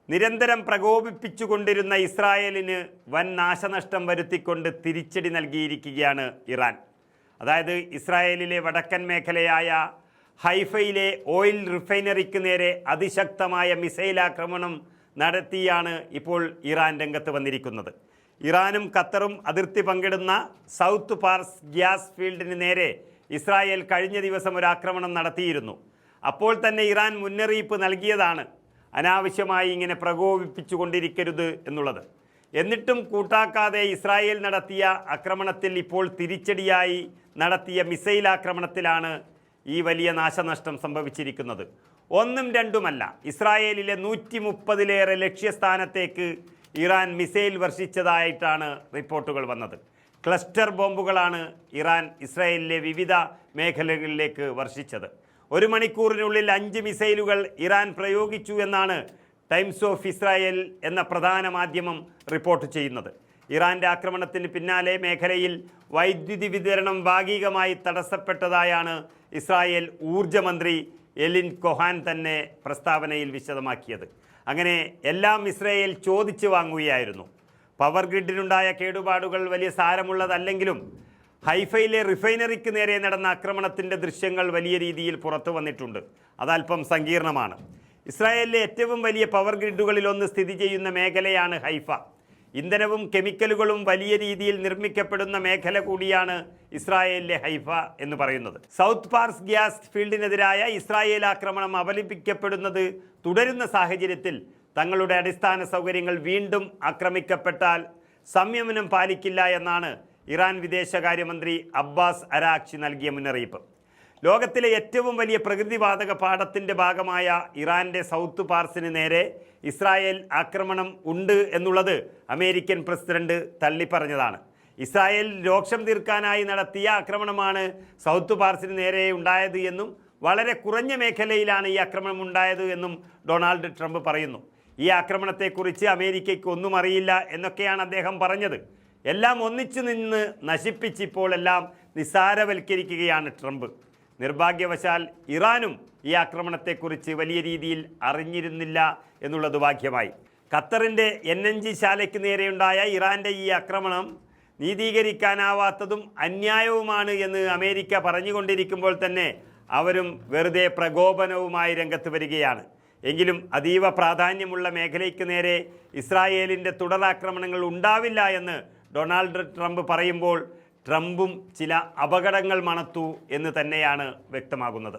നിരന്തരം പ്രകോപിപ്പിച്ചുകൊണ്ടിരുന്ന ഇസ്രായേലിന് വൻ നാശനഷ്ടം വരുത്തിക്കൊണ്ട് തിരിച്ചടി നൽകിയിരിക്കുകയാണ് ഇറാൻ. അതായത് ഇസ്രായേലിലെ വടക്കൻ മേഖലയായ ഹൈഫയിലെ ഓയിൽ റിഫൈനറിക്ക് നേരെ അതിശക്തമായ മിസൈൽ ആക്രമണം നടത്തിയാണ് ഇപ്പോൾ ഇറാൻ രംഗത്ത് വന്നിരിക്കുന്നത്. ഇറാനും ഖത്തറും അതിർത്തി പങ്കിടുന്ന സൗത്ത് പാർസ് ഗ്യാസ് ഫീൽഡിന് നേരെ ഇസ്രായേൽ കഴിഞ്ഞ ദിവസം ഒരു ആക്രമണം നടത്തിയിരുന്നു. അപ്പോൾ തന്നെ ഇറാൻ മുന്നറിയിപ്പ് നൽകിയതാണ് അനാവശ്യമായി ഇങ്ങനെ പ്രകോപിപ്പിച്ചുകൊണ്ടിരിക്കരുത് എന്നുള്ളത്. എന്നിട്ടും കൂട്ടാക്കാതെ ഇസ്രായേൽ നടത്തിയ ആക്രമണത്തിൽ ഇപ്പോൾ തിരിച്ചടിയായി നടത്തിയ മിസൈൽ ആക്രമണത്തിലാണ് ഈ വലിയ നാശനഷ്ടം സംഭവിച്ചിരിക്കുന്നത്. ഒന്നും രണ്ടുമല്ല, ഇസ്രായേലിലെ 130-ലേറെ ലക്ഷ്യസ്ഥാനത്തേക്ക് ഇറാൻ മിസൈൽ വർഷിച്ചതായിട്ടാണ് റിപ്പോർട്ടുകൾ വന്നത്. ക്ലസ്റ്റർ ബോംബുകളാണ് ഇറാൻ ഇസ്രായേലിലെ വിവിധ മേഖലകളിലേക്ക് വർഷിച്ചത്. 1 മണിക്കൂറിനുള്ളിൽ 5 മിസൈലുകൾ ഇറാൻ പ്രയോഗിച്ചു എന്നാണ് ടൈംസ് ഓഫ് ഇസ്രായേൽ എന്ന പ്രധാന മാധ്യമം റിപ്പോർട്ട് ചെയ്യുന്നത്. ഇറാൻ്റെ ആക്രമണത്തിന് പിന്നാലെ മേഖലയിൽ വൈദ്യുതി വിതരണം ഭാഗികമായി തടസ്സപ്പെട്ടതായാണ് ഇസ്രായേൽ ഊർജ്ജമന്ത്രി എലിൻ കൊഹാൻ തന്നെ പ്രസ്താവനയിൽ വിശദമാക്കിയത്. അങ്ങനെ എല്ലാം ഇസ്രായേൽ ചോദിച്ചു വാങ്ങുകയായിരുന്നു. പവർ ഗ്രിഡിനുണ്ടായ കേടുപാടുകൾ വലിയ സാരമുള്ളതല്ലെങ്കിലും ഹൈഫയിലെ റിഫൈനറിക്ക് നേരെ നടന്ന ആക്രമണത്തിൻ്റെ ദൃശ്യങ്ങൾ വലിയ രീതിയിൽ പുറത്തു വന്നിട്ടുണ്ട്. അതല്പം സങ്കീർണമാണ്. ഇസ്രായേലിലെ ഏറ്റവും വലിയ പവർ ഗ്രിഡുകളിലൊന്ന് സ്ഥിതി ചെയ്യുന്ന മേഖലയാണ് ഹൈഫ. ഇന്ധനവും കെമിക്കലുകളും വലിയ രീതിയിൽ നിർമ്മിക്കപ്പെടുന്ന മേഖല കൂടിയാണ് ഇസ്രായേലിലെ ഹൈഫ എന്ന് പറയുന്നത്. സൗത്ത് പാർസ് ഗ്യാസ് ഫീൽഡിനെതിരായ ഇസ്രായേൽ ആക്രമണം അപലപിക്കപ്പെടുന്നത് തുടരുന്ന സാഹചര്യത്തിൽ തങ്ങളുടെ അടിസ്ഥാന സൗകര്യങ്ങൾ വീണ്ടും ആക്രമിക്കപ്പെട്ടാൽ സംയമനം പാലിക്കില്ല എന്നാണ് ഇറാൻ വിദേശകാര്യമന്ത്രി അബ്ബാസ് അരാക്ചി നൽകിയ മുന്നറിയിപ്പ്. ലോകത്തിലെ ഏറ്റവും വലിയ പ്രകൃതിവാതക പാടത്തിൻ്റെ ഭാഗമായ ഇറാൻ്റെ സൗത്ത് പാർസിന് നേരെ ഇസ്രായേൽ ആക്രമണം ഉണ്ട് എന്നുള്ളത് അമേരിക്കൻ പ്രസിഡന്റ് തള്ളിപ്പറഞ്ഞതാണ്. ഇസ്രായേൽ രോക്ഷം തീർക്കാനായി നടത്തിയ ആക്രമണമാണ് സൗത്ത് പാർസിന് നേരെ ഉണ്ടായത് എന്നും വളരെ കുറഞ്ഞ മേഖലയിലാണ് ഈ ആക്രമണം ഉണ്ടായത് എന്നും ഡൊണാൾഡ് ട്രംപ് പറയുന്നു. ഈ ആക്രമണത്തെക്കുറിച്ച് അമേരിക്കയ്ക്ക് ഒന്നും അറിയില്ല എന്നൊക്കെയാണ് അദ്ദേഹം പറഞ്ഞത്. എല്ലാം ഒന്നിച്ചു നിന്ന് നശിപ്പിച്ചിപ്പോൾ എല്ലാം നിസ്സാരവൽക്കരിക്കുകയാണ് ട്രംപ്. നിർഭാഗ്യവശാൽ ഇറാനും ഈ ആക്രമണത്തെക്കുറിച്ച് വലിയ രീതിയിൽ അറിഞ്ഞിരുന്നില്ല എന്നുള്ളത് ഭാഗ്യമായി. ഖത്തറിൻ്റെ LNG ശാലയ്ക്ക് നേരെയുണ്ടായ ഇറാൻ്റെ ഈ ആക്രമണം നീതീകരിക്കാനാവാത്തതും അന്യായവുമാണ് എന്ന് അമേരിക്ക പറഞ്ഞുകൊണ്ടിരിക്കുമ്പോൾ തന്നെ അവരും വെറുതെ പ്രകോപനവുമായി രംഗത്ത് വരികയാണ്. എങ്കിലും അതീവ പ്രാധാന്യമുള്ള മേഖലയ്ക്ക് നേരെ ഇസ്രായേലിൻ്റെ തുടരാക്രമണങ്ങൾ ഉണ്ടാവില്ല എന്ന് ഡൊണാൾഡ് ട്രംപ് പറയുമ്പോൾ ട്രംപും ചില അപകടങ്ങൾ മണത്തു എന്ന് തന്നെയാണ് വ്യക്തമാകുന്നത്.